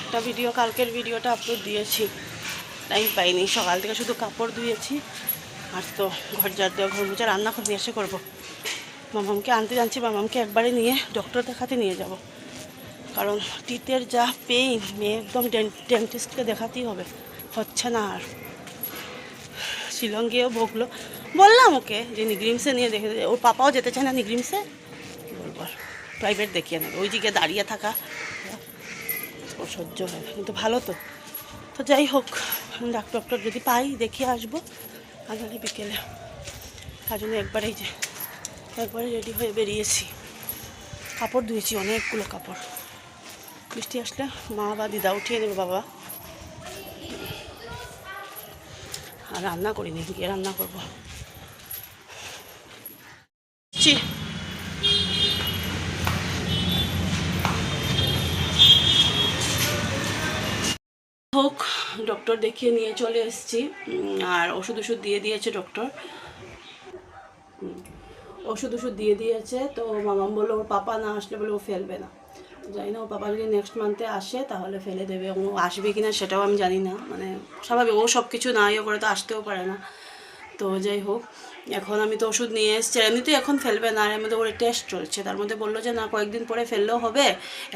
একটা ভিডিও কালকের ভিডিওটা আপলোড দিয়েছি, টাইম পাইনি। সকাল থেকে শুধু কাপড় ধুয়েছি, আর তো ঘর ঝাড় দেওয়া, ঘর মোছা, রান্না করে এসে করবো। মামামকে আনতে যাচ্ছি, মামামকে একবারে নিয়ে ডক্টর দেখাতে নিয়ে যাব, কারণ টিতের যা পেইন, মেয়ে একদম ডেন্টিস্টকে দেখাতেই হবে, হচ্ছে না আর। শিলং গিয়েও বকলো, বললাম ওকে যে নিগ্রিমসে নিয়ে দেখে, ওর পাপাও যেতে চায় না নিগ্রিমসে, বলবো প্রাইভেট দেখিয়ে নেবে, ওই দিকে দাঁড়িয়ে থাকা ও সহ্য হয়, কিন্তু ভালো তো। তো যাই হোক, ডক্টর যদি পাই দেখিয়ে আসবো, আগামী বিকেলে। তার জন্য একবারে রেডি হয়ে বেরিয়েছি। কাপড় ধুয়েছি, অনেকগুলো কাপড়। বৃষ্টি আসলে মা বা দিদা উঠিয়ে দেবে বাবা। আর রান্না করিনি, গিয়ে রান্না করবো। হোক, ডক্টর দেখিয়ে নিয়ে চলে এসেছি, আর ওষুধ দিয়ে দিয়েছে ডক্টর, ওষুধ দিয়ে দিয়েছে। তো মামাম বললো ওর পাপা না আসলে বলে ও ফেলবে না। জানি না ওর পাপা যদি নেক্সট মান্থে আসে তাহলে ফেলে দেবে, ও আসবে কিনা সেটাও আমি জানি না, মানে স্বাভাবিক ও সব কিছু না ইয়ে করে তো আসতেও পারে না। তো যাই হোক, এখন আমি তো ওষুধ নিয়ে এসেছি, এমনিতেই এখন ফেলবে না, এর মধ্যে ওর টেস্ট চলছে, তার মধ্যে বললো যে না কয়েকদিন পরে ফেললেও হবে,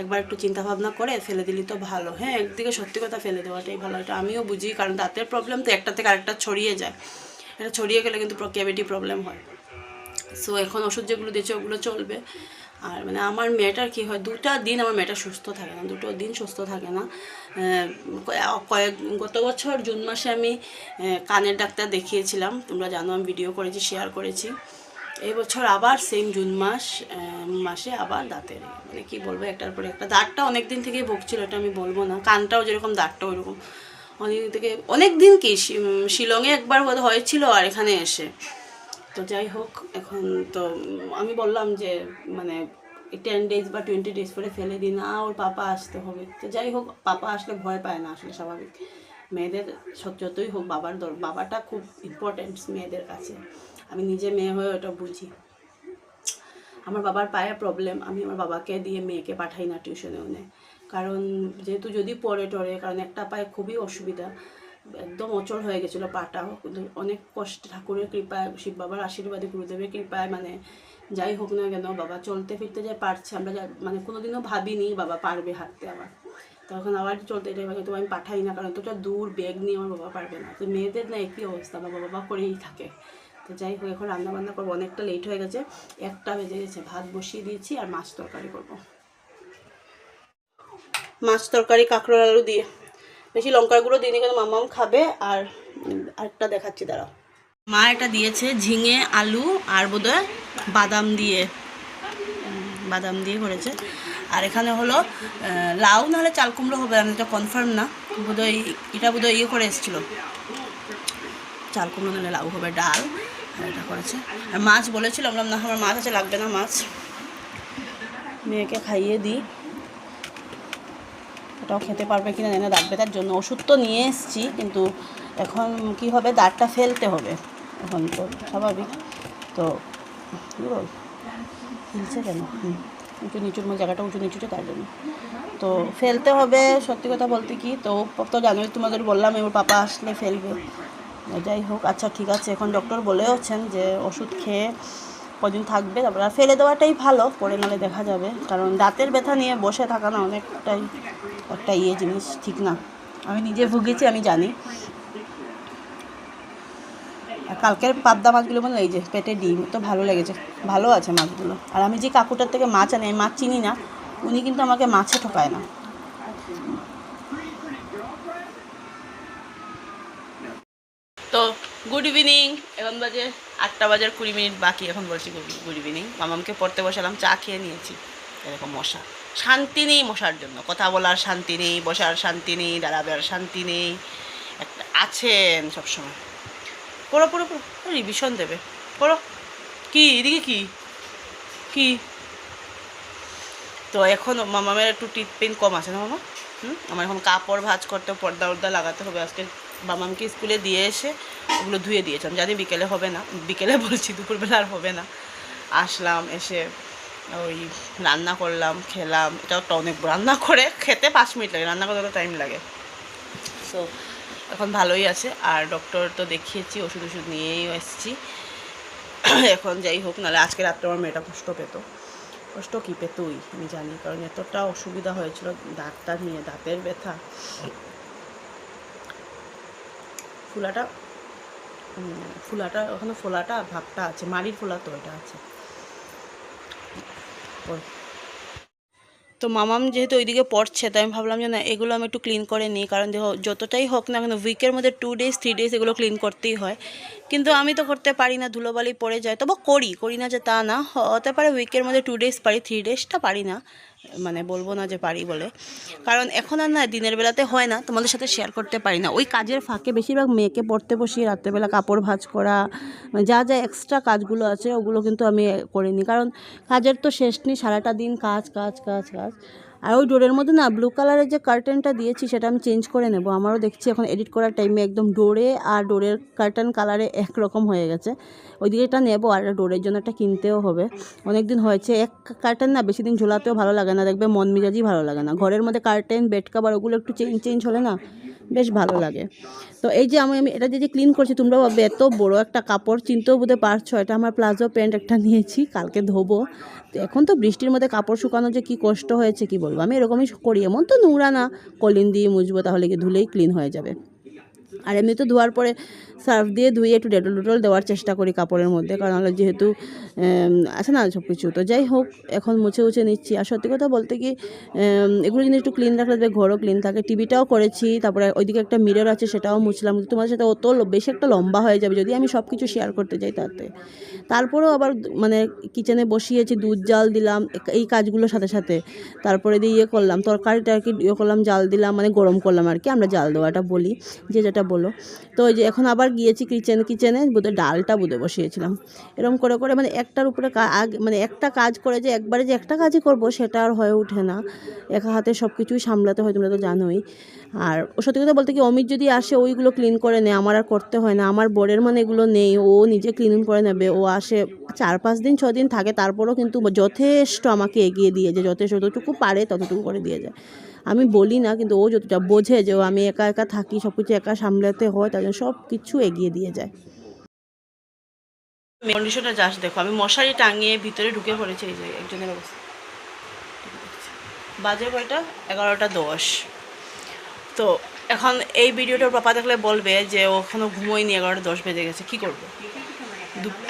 একবার একটু চিন্তা ভাবনা করে ফেলে দিলি তো ভালো। হ্যাঁ, একদিকে সত্যি কথা ফেলে দেওয়াটাই ভালো, এটা আমিও বুঝি, কারণ দাঁতের প্রবলেম তো একটা থেকে আরেকটা ছড়িয়ে যায়, এটা ছড়িয়ে গেলে কিন্তু ক্যাভিটি প্রবলেম হয়। সো এখন ওষুধ যেগুলো দিয়েছে ওগুলো চলবে। আর মানে আমার মেয়েটার কী হয়, 2টা দিন আমার মেয়েটা সুস্থ থাকে না, 2টো দিন সুস্থ থাকে না। গত বছর জুন মাসে আমি কানের ডাক্তার দেখিয়েছিলাম, তোমরা জানো, আমি ভিডিও করেছি, শেয়ার করেছি। এই বছর আবার সেম জুন মাসে আবার দাঁতের, মানে কি বলবো, একটার পরে একটা। দাঁতটা অনেক দিন থেকেই ভুগছিল, এটা আমি বলবো না, কানটাও যেরকম দাঁতটাও ওইরকম অনেক দিন কি শিলংয়ে একবার হয়েছিল আর এখানে এসে। তো যাই হোক, এখন তো আমি বললাম যে মানে 10 days বা 20 days পরে ফেলে দিই না, ওর পাপা আসতে হবে। তো যাই হোক, পাপা আসলে ভয় পায় না, আসলে স্বাভাবিক, মেয়েদের যতই হোক বাবাটা খুব ইম্পর্টেন্ট মেয়েদের কাছে। আমি নিজে মেয়ে হয়ে ওটা বুঝি। আমার বাবার পায়ে প্রবলেম, আমি আমার বাবাকে দিয়ে মেয়েকে পাঠাই না টিউশনেও নেয়, কারণ যেহেতু যদি পড়ে টরে, কারণ একটা পায়ে খুবই অসুবিধা, একদম অচল হয়ে গেছিলো পাটা, কিন্তু অনেক কষ্ট, ঠাকুরের কৃপায়, শিব বাবার আশীর্বাদে, গুরুদেবের কৃপায়, মানে যাই হোক না কেন বাবা চলতে ফিরতে যে পারছে, আমরা মানে কোনোদিনও ভাবিনি বাবা পারবে হাঁটতে আবার, তখন আবার চলতে যাই, তো আমি পাঠাই না, কারণ এতটা দূর ব্যাগ নিয়ে আমার বাবা পারবে না। তো মেয়েদের না একই অবস্থা, বাবা করেই থাকে। তো যাই হোক, এখন রান্নাবান্না করবো, অনেকটা লেট হয়ে গেছে, 1টা বেজে গেছে। ভাত বসিয়ে দিয়েছি আর মাছ তরকারি করবো, মাছ তরকারি কাঁকরোল আলু দিয়ে, বেশি লঙ্কার গুঁড়ো দিইনি, কিন্তু মামাম খাবে। আর আরেকটা দেখাচ্ছি, দাঁড়াও। মা এটা দিয়েছে ঝিঙে, আলু আর বোধহয় বাদাম দিয়ে করেছে। আর এখানে হলো লাউ, নাহলে চাল কুমড়ো হবে, আমি এটা কনফার্ম না, এটা বোধহয় ইয়ে করে এসেছিলো, চাল কুমড়ো নাহলে লাউ হবে, ডাল। আর এটা করেছে। আর মাছ বলেছিল, আমরা না আমার মাছ আছে, লাগবে না মাছ, মেয়েকে খাইয়ে দিই, ওটাও খেতে পারবে কিনা জানি না, রাখবে, তার জন্য ওষুধ তো নিয়ে এসেছি, কিন্তু এখন কি হবে, দাঁতটা ফেলতে হবে, এখন তো স্বাভাবিক। তো কী বল ফেলছে কেন, নিচুর জায়গাটা উঁচু নিচুটে, তার জন্য তো ফেলতে হবে। সত্যি কথা বলতে কি, তো জানোই, তোমাদের বললাম ওর পাপা আসলে ফেলবে। যাই হোক, আচ্ছা ঠিক আছে, এখন ডক্টর বলেওছেন যে ওষুধ খেয়ে কদিন থাকবে, তারপর আর ফেলে দেওয়াটাই ভালো, পরে নাহলে দেখা যাবে, কারণ দাঁতের ব্যথা নিয়ে বসে থাকা না অনেকটাই একটা জিনিস, ঠিক না। আমি নিজে ভুগেছি, আমি জানি। আর কালকের পাবদা মাছগুলো মানে এই যে পেটে ডিম, তো ভালো লেগেছে, ভালো আছে মাছগুলো। আর আমি যে কাকুটার থেকে মাছ আনি, আমি মাছ চিনি না, উনি কিন্তু আমাকে মাছে ঠকায় না। তো গুড ইভিনিং, এখন বাজে 8টা বাজার 20 মিনিট বাকি, এখন বলছি গুড ইভিনিং। মামামকে পড়তে বসালাম, চা খেয়ে নিয়েছি। এরকম মশা, শান্তি নেই মশার জন্য, কথা বলার শান্তি নেই, বসার শান্তি নেই, দাঁড়াবার শান্তি নেই, একটা আছেন সবসময়। পড়ো রিভিশন দেবে, পড়ো। কি এদিকে কি তো এখন মামামের একটু টিথ পেন কম আছে না মামা? আমার এখন কাপড় ভাঁজ করতে, পর্দা লাগাতে হবে। আজকে মামামকে স্কুলে দিয়ে এসে ওগুলো ধুয়ে দিয়েছিলাম, জানি বিকেলে হবে না, বিকেলে বলছি দুপুরবেলা আর হবে না। আসলাম, এসে ওই রান্না করলাম, খেলাম। এটাও তো অনেক রান্না করে খেতে 5 মিনিট লাগে, রান্না করতে তো টাইম লাগে। সো এখন ভালোই আছে। আর ডক্টর তো দেখিয়েছি, ওষুধ নিয়েই এসেছি। এখন যাই হোক, নাহলে আজকে রাত্রে আমার মেয়েটা কষ্ট পেত। কষ্ট কী পেতই আমি জানি, কারণ এতটা অসুবিধা হয়েছিল দাঁতটা নিয়ে, দাঁতের ব্যথা। ফুলাটা ওখানে ফোলাটা ভাবটা আছে, মাড়ির ফোলা তো এটা আছে। তো মামাম যেহেতু ওইদিকে পড়ছে, তাই আমি ভাবলাম যে না, এগুলো আমি একটু ক্লিন করে নিই, কারণ দেখো যতটাই হোক না কেন উইকের মধ্যে 2 ডেজ 3 ডেজ এগুলো ক্লিন করতেই হয়। কিন্তু আমি তো করতে পারি না, ধুলোবালি পড়ে যায়। তবু করি না যে তা না, হতে পারে উইকের মধ্যে 2 ডেজ পারি, 3 ডেজটা পারি না, মানে বলবো না যে পারি বলে। কারণ এখন আর না দিনের বেলাতে হয় না, তোমাদের সাথে শেয়ার করতে পারি না। ওই কাজের ফাঁকে বেশিরভাগ মেয়েকে পড়তে বসিয়ে রাত্রেবেলা কাপড় ভাঁজ করা, যা যা এক্সট্রা কাজগুলো আছে ওগুলো কিন্তু আমি করিনি, কারণ কাজের তো শেষ নেই, সারাটা দিন কাজ কাজ কাজ কাজ। আর ওই ডোরের মধ্যে না ব্লু কালারের যে কার্টেনটা দিয়েছি সেটা আমি চেঞ্জ করে নেব। আমারও দেখছি এখন এডিট করার টাইমে একদম ডোরে আর ডোরের কার্টেন কালারে একরকম হয়ে গেছে। ওইদিকে এটা নেবো, আর ডোরের জন্য একটা কিনতেও হবে। অনেক দিন হয়েছে, এক কার্টেন না বেশি দিন ঝোলাতেও ভালো লাগে না, দেখবে মন মেজাজই ভালো লাগে না। ঘরের মধ্যে কার্টেন, বেড কাভার ওগুলো একটু চেঞ্জ হলে না বেশ ভালো লাগে। তো এই যে আমি এটা যে ক্লিন করছি, তোমরা ভাববে এত বড় একটা কাপড়, চিনতেও বোধহয় পারছো, এটা আমার প্লাজো প্যান্ট একটা নিয়েছি, কালকে ধোবো। তো এখন তো বৃষ্টির মধ্যে কাপড় শুকানো যে কী কষ্ট হয়েছে কি বলবো। আমি এরকমই করি, এমন তো নোংরা না, কলিন দিয়ে মুছবো, তাহলে কি ধুলেই ক্লিন হয়ে যাবে। আর এমনি তো ধোয়ার পরে সার্ফ দিয়ে ধুয়ে একটু ডেটল দেওয়ার চেষ্টা করি কাপড়ের মধ্যে, কারণ হলো যেহেতু আছে না সব কিছু। তো যাই হোক, এখন মুছে নিচ্ছি। আর সত্যি কথা বলতে কি, এগুলো জিনিস একটু ক্লিন রাখলে দেখবে ঘরও ক্লিন থাকে। টিভিটাও করেছি, তারপরে ওইদিকে একটা মিরর আছে সেটাও মুছলাম। তোমার সাথে অত বেশি একটা লম্বা হয়ে যাবে যদি আমি সব কিছু শেয়ার করতে যাই তাতে। তারপরেও আবার মানে কিচেনে বসিয়েছি, দুধ জাল দিলাম এই কাজগুলোর সাথে সাথে। তারপরে দিয়ে করলাম তরকারিটা আর কি, করলাম জাল দিলাম, মানে গরম করলাম আর কি, আমরা জাল দেওয়াটা বলি, যে যেটা বলো। তো ওই যে এখন আবার গিয়েছি কিচেনে বোধহয় ডালটা বসিয়েছিলাম। এরকম করে মানে একটার উপরে মানে একটা কাজ করে যে একবারে যে একটা কাজই করব সেটা আর হয়ে ওঠে না। একা হাতে সব কিছুই সামলাতে হয়, তোমরা তো জানোই। আর সত্যি কথা বলতে কি, অমিত যদি আসে ওইগুলো ক্লিন করে নেয়, আমার আর করতে হয় না। আমার বরের মানে এগুলো নেই, ও নিজে ক্লিন করে নেবে। ও আসে 4-5 দিন 6 দিন থাকে, তারপরেও কিন্তু যথেষ্ট আমাকে এগিয়ে দিয়ে যায়, যথেষ্ট যতটুকু পারে ততটুকু করে দিয়ে যায়। আমি বলি না, কিন্তু ও যতটা বোঝে যে আমি একা থাকি, সব কিছু একা সামলাতে হয়, তার জন্য সব কিছু এগিয়ে দিয়ে যায়। কন্ডিশনটা জাস্ট দেখো, আমি মশারি টাঙিয়ে ভিতরে ঢুকে পড়েছি। এই যে একজনের অবস্থা, বাজে কয়টা 11:10। তো এখন এই ভিডিওটার পাপা দেখলে বলবে যে ও এখনও ঘুমোয়নি, 11:10 বেজে গেছে, কী করবো।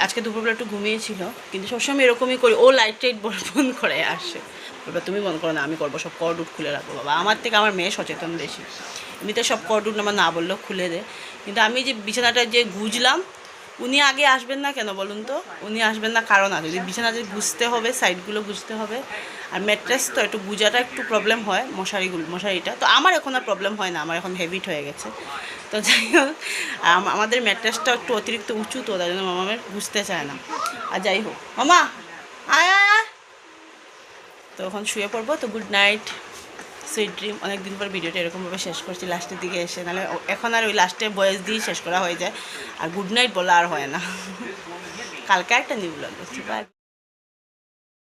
আজকে দুপুরবেলা একটু ঘুমিয়েছিল, কিন্তু সবসময় এরকমই করি, ও লাইট টাইট বন্ধ করে আসে, বলবে তুমি বন্ধ করো না, আমি করবো, সব কর্ডুট খুলে রাখবো। বাবা, আমার থেকে আমার মেয়ে সচেতন বেশি, এমনিতে সব কর্ডুট আমার না বললেও খুলে দেয়। কিন্তু আমি যে বিছানাটা যে গুজলাম, উনি আগে আসবেন না কেন বলুন তো? উনি আসবেন না কারণ আছে, যদি বিছানা যে গুজতে হবে, সাইডগুলো গুজতে হবে। আর ম্যাট্রেস তো একটু গুজাটা একটু প্রবলেম হয়, মশারিটা তো আমার এখন আর প্রবলেম হয় না, আমার এখন হ্যাবিট হয়ে গেছে। তো যাই হোক, আমাদের ম্যাট্রেসটা একটু অতিরিক্ত উঁচু, তো তাই জন্য মামামের বুঝতে চায় না। আর যাই হোক, মামা আয় আয় আয়। তো এখন শুয়ে পড়বো। তো গুড নাইট, সুইট ড্রিম। অনেকদিন পর ভিডিওটা এরকমভাবে শেষ করছি লাস্টের দিকে এসে, নাহলে এখন আর ওই লাস্টে ভয়েস দিয়ে শেষ করা হয়ে যায়, আর গুড নাইট বলা আর হয় না। কালকে একটা নিউ ব্লগ দেখছি, বাই।